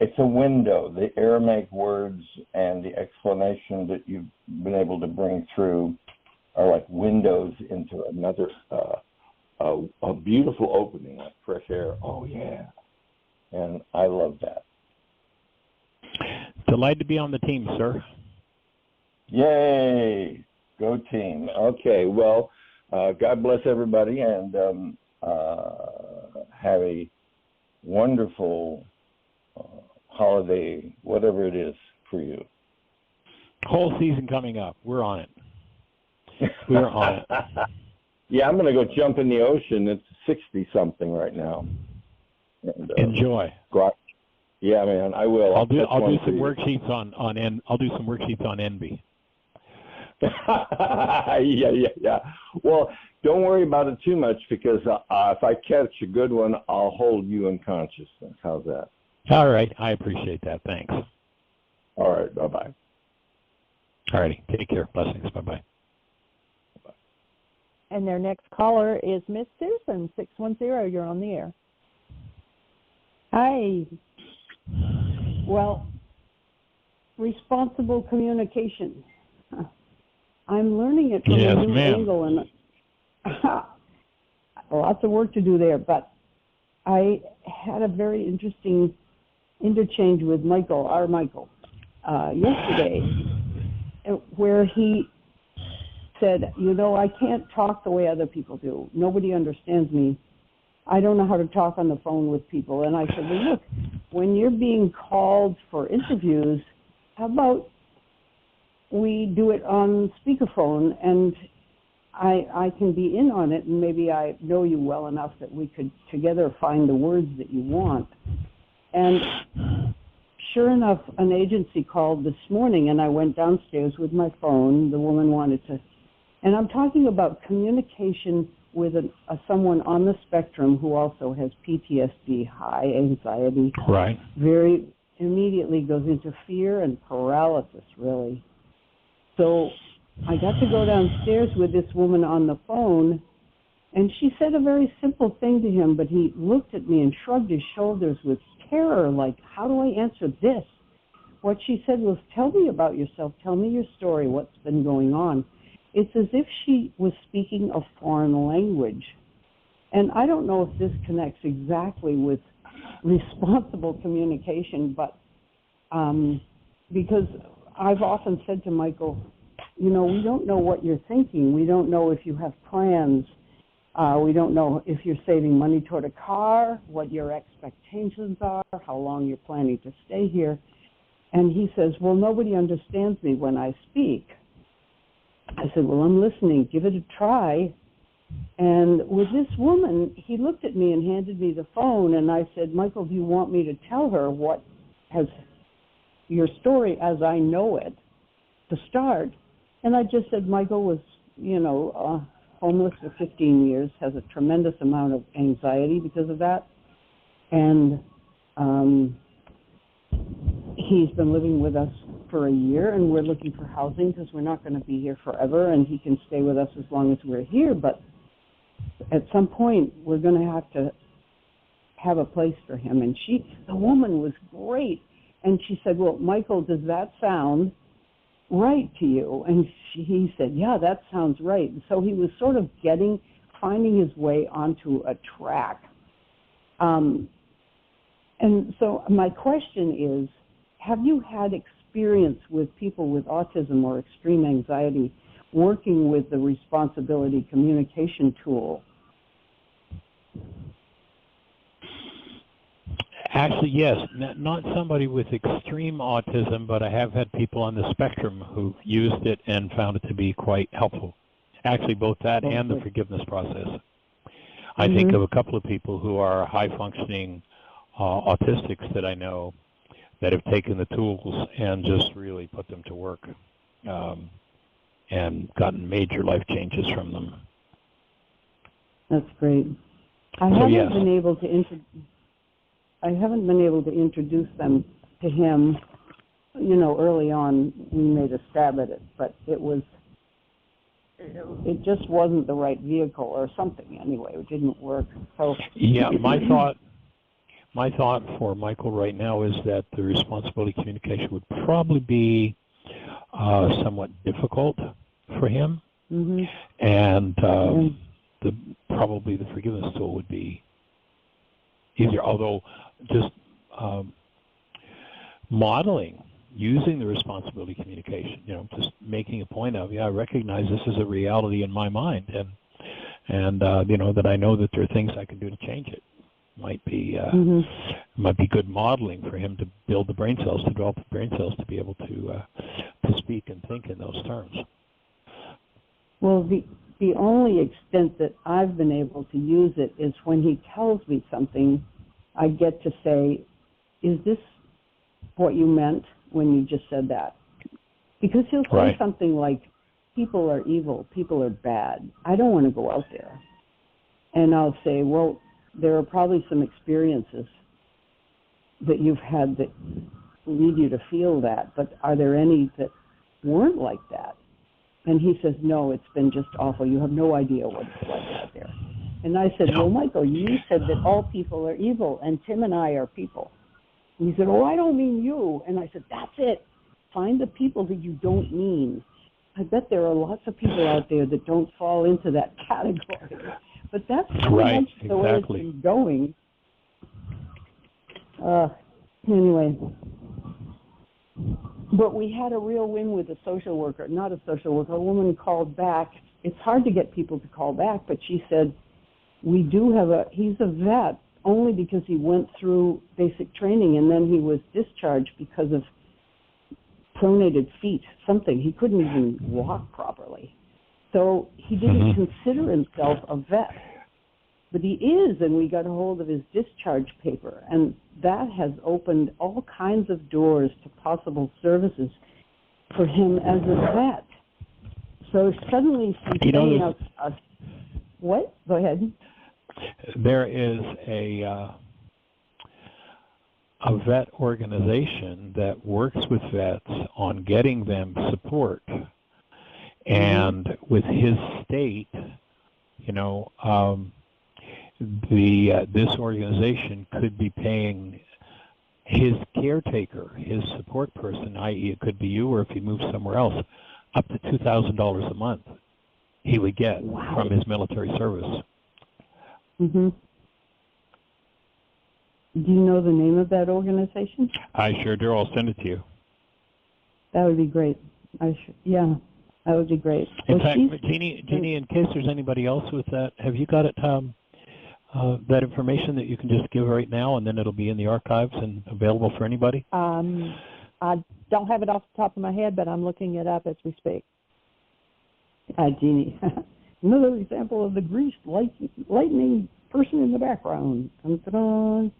Speaker 3: it's a window. The Aramaic words and the explanation that you've been able to bring through are like windows into another, a beautiful opening, like fresh air. Oh yeah, and I love that.
Speaker 2: Delighted to be on the team, sir.
Speaker 3: Yay! Go team. Okay, well, God bless everybody, and have a wonderful holiday, whatever it is for you.
Speaker 2: Whole season coming up. We're on it. We're on it.
Speaker 3: Yeah, I'm going to go jump in the ocean. It's 60-something right now. And,
Speaker 2: enjoy.
Speaker 3: Go out. Yeah, man, I will.
Speaker 2: I'll do some worksheets I'll do some worksheets on envy.
Speaker 3: Yeah. Well, don't worry about it too much, because if I catch a good one, I'll hold you in consciousness. How's that?
Speaker 2: All right. I appreciate that. Thanks.
Speaker 3: All right. Bye-bye.
Speaker 2: All righty. Take care. Blessings. Bye-bye.
Speaker 3: Bye.
Speaker 1: And their next caller is Miss Susan, 610. You're on the air.
Speaker 4: Hi. Well, responsible communication. I'm learning it from a new angle, and lots of work to do there, but I had a very interesting interchange with our Michael, yesterday, where he said, I can't talk the way other people do. Nobody understands me. I don't know how to talk on the phone with people. And I said, well, look, when you're being called for interviews, how about we do it on speakerphone, and I can be in on it, and maybe I know you well enough that we could together find the words that you want. And sure enough, an agency called this morning, and I went downstairs with my phone. The woman wanted to, and I'm talking about communication with someone on the spectrum who also has PTSD, high anxiety.
Speaker 2: Right.
Speaker 4: Very immediately goes into fear and paralysis, really. So I got to go downstairs with this woman on the phone, and she said a very simple thing to him, but he looked at me and shrugged his shoulders with terror, like, how do I answer this? What she said was, tell me about yourself, tell me your story, what's been going on. It's as if she was speaking a foreign language. And I don't know if this connects exactly with responsible communication, but because I've often said to Michael, you know, we don't know what you're thinking. We don't know if you have plans. We don't know if you're saving money toward a car, what your expectations are, how long you're planning to stay here. And he says, well, nobody understands me when I speak. I said, well, I'm listening. Give it a try. And with this woman, he looked at me and handed me the phone, and I said, Michael, do you want me to tell her what has your story as I know it to start? And I just said, Michael was, you know, homeless for 15 years, has a tremendous amount of anxiety because of that. And he's been living with us for a year, and we're looking for housing because we're not going to be here forever, and he can stay with us as long as we're here. But at some point, we're going to have a place for him. And the woman was great. And she said, well, Michael, does that sound right to you? And he said, yeah, that sounds right. And so he was sort of finding his way onto a track. And so my question is, have you had experience with people with autism or extreme anxiety working with the responsibility communication tool?
Speaker 2: Actually, yes. Not somebody with extreme autism, but I have had people on the spectrum who've used it and found it to be quite helpful. Actually, both that and the forgiveness process. I think of a couple of people who are high-functioning autistics that I know that have taken the tools and just really put them to work and gotten major life changes from them.
Speaker 4: That's great. I haven't been able to introduce them to him. You know, early on we made a stab at it, but it just wasn't the right vehicle or something. Anyway, it didn't work. So
Speaker 2: yeah, my thought for Michael right now is that the responsibility communication would probably be somewhat difficult for him, and probably the forgiveness tool would be easier. Although just modeling, using the responsibility communication, you know, just making a point of, I recognize this is a reality in my mind, and you know, that I know that there are things I can do to change it. Might be good modeling for him to build the brain cells, to develop the brain cells to be able to speak and think in those terms.
Speaker 4: Well, the only extent that I've been able to use it is when he tells me something, I get to say, is this what you meant when you just said that? Because he'll say something like, people are evil, people are bad, I don't want to go out there. And I'll say, well, there are probably some experiences that you've had that lead you to feel that, but are there any that weren't like that? And he says, no, it's been just awful. You have no idea what it's like out there. And I said, well, Michael, you said that all people are evil, and Tim and I are people. And he said, oh, I don't mean you. And I said, that's it. Find the people that you don't mean. I bet there are lots of people out there that don't fall into that category. But that's pretty much the way it's been going. Anyway. But we had a real win with a social worker, not a social worker. A woman called back. It's hard to get people to call back, but she said, we do have he's a vet only because he went through basic training and then he was discharged because of pronated feet, something. He couldn't even walk properly. So he didn't consider himself a vet. but he is, and we got a hold of his discharge paper, and that has opened all kinds of doors to possible services for him as a vet. So suddenly she's sending us what? Go ahead.
Speaker 2: There is a vet organization that works with vets on getting them support. And with his state, this organization could be paying his caretaker, his support person, i.e. it could be you, or if he moves somewhere else, up to $2,000 a month he would get from his military service.
Speaker 4: Mm-hmm. Do you know the name of that organization?
Speaker 2: I sure do. I'll send it to you.
Speaker 4: That would be great. Yeah, that would be great.
Speaker 2: In fact, Jeanie, in case there's anybody else with that, have you got it, that information that you can just give right now, and then it'll be in the archives and available for anybody?
Speaker 1: I don't have it off the top of my head, but I'm looking it up as we speak.
Speaker 4: Jeanie, another example of the greased lightning person in the background. Dun,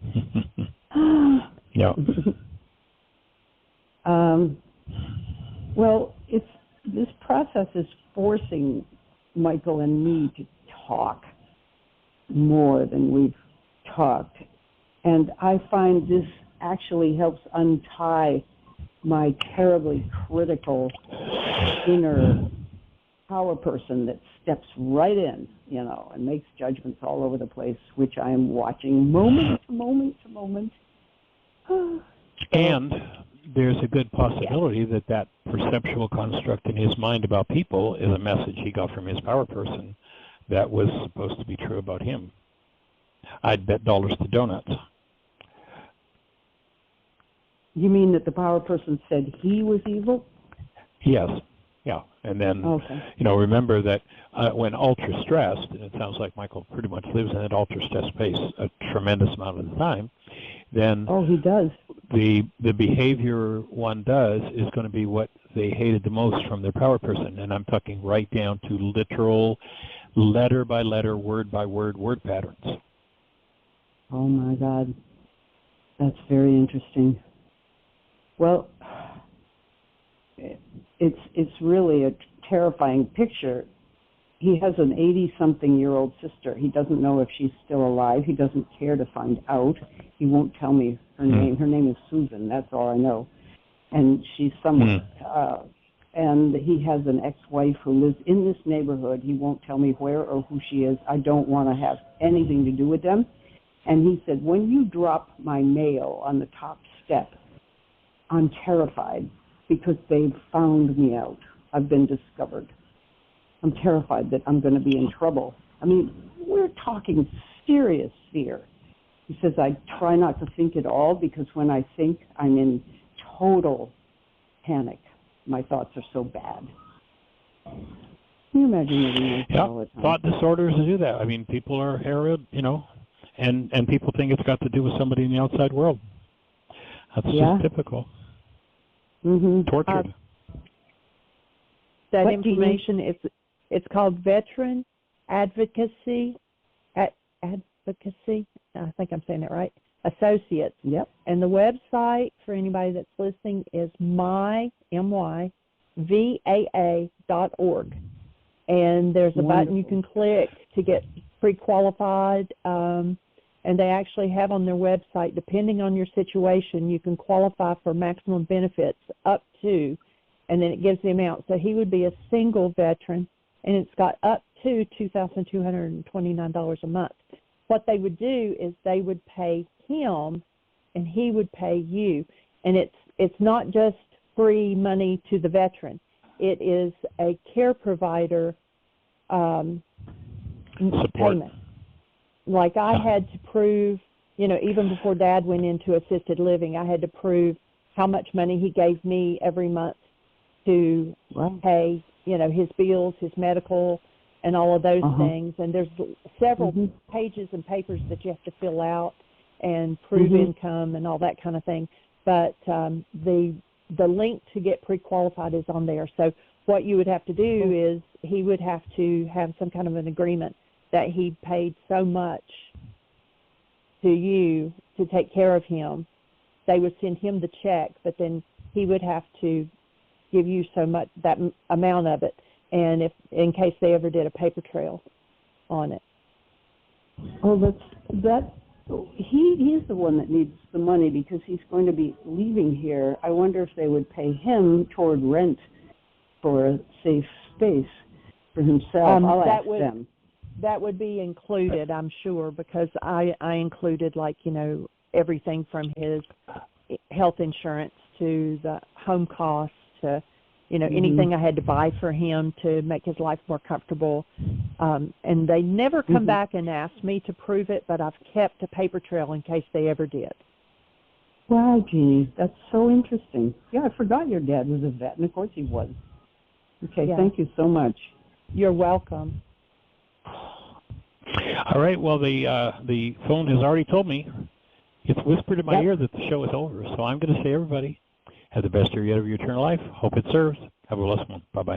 Speaker 2: yeah.
Speaker 4: Well, this process is forcing Michael and me to talk more than we've talked. And I find this actually helps untie my terribly critical inner power person that steps right in, and makes judgments all over the place, which I am watching moment to moment to moment.
Speaker 2: And there's a good possibility that perceptual construct in his mind about people is a message he got from his power person that was supposed to be true about him. I'd bet dollars to donuts.
Speaker 4: You mean that the power person said he was evil?
Speaker 2: Yes. Yeah. And then, remember that when ultra-stressed, and it sounds like Michael pretty much lives in that ultra-stress space a tremendous amount of the time, then
Speaker 4: he does.
Speaker 2: The behavior one does is going to be what they hated the most from their power person. And I'm talking right down to literal, letter by letter, word by word patterns.
Speaker 4: Oh, my God. That's very interesting. Well, it's really a terrifying picture. He has an 80-something-year-old sister. He doesn't know if she's still alive. He doesn't care to find out. He won't tell me her name. Her name is Susan. That's all I know. And she's somewhere. And he has an ex-wife who lives in this neighborhood. He won't tell me where or who she is. I don't want to have anything to do with them. And he said, when you drop my mail on the top step, I'm terrified because they've found me out. I've been discovered. I'm terrified that I'm going to be in trouble. I mean, we're talking serious fear. He says, I try not to think at all because when I think, I'm in total panic. My thoughts are so bad. Can you imagine living like all the time?
Speaker 2: Thought disorders do that. I mean, people are harrowed, and people think it's got to do with somebody in the outside world. That's just typical.
Speaker 1: Mm-hmm.
Speaker 2: Tortured.
Speaker 1: That information, it's called Veteran Advocacy, Advocacy, I think I'm saying that right, Associates.
Speaker 4: Yep.
Speaker 1: And the website for anybody that's listening is myvaa.org. And there's a button you can click to get pre-qualified. And they actually have on their website, depending on your situation, you can qualify for maximum benefits up to, and then it gives the amount. So he would be a single veteran, and it's got up to $2,229 a month. What they would do is they would pay him, and he would pay you. And it's not just free money to the veteran. It is a care provider payment. Like I had to prove, even before Dad went into assisted living, I had to prove how much money he gave me every month to pay, his bills, his medical, and all of those things. And there's several pages and papers that you have to fill out and prove income and all that kind of thing. But the link to get pre-qualified is on there. So what you would have to do is he would have to have some kind of an agreement that he paid so much to you to take care of him, they would send him the check, but then he would have to give you so much, that amount of it, and if in case they ever did a paper trail on it.
Speaker 4: Oh, he's the one that needs the money because he's going to be leaving here. I wonder if they would pay him toward rent for a safe space for himself. I'll ask them.
Speaker 1: That would be included, I'm sure, because I included, like, you know, everything from his health insurance to the home costs to, you know, anything I had to buy for him to make his life more comfortable. And they never come back and ask me to prove it, but I've kept a paper trail in case they ever did.
Speaker 4: Wow, Jeanie, that's so interesting. Yeah, I forgot your dad was a vet, and of course he was. Okay, Thank you so much.
Speaker 1: You're welcome.
Speaker 2: All right, well, the phone has already told me. It's whispered in my ear that the show is over, so I'm going to say, everybody, have the best year yet of your eternal life. Hope it serves. Have a blessed one. Bye-bye.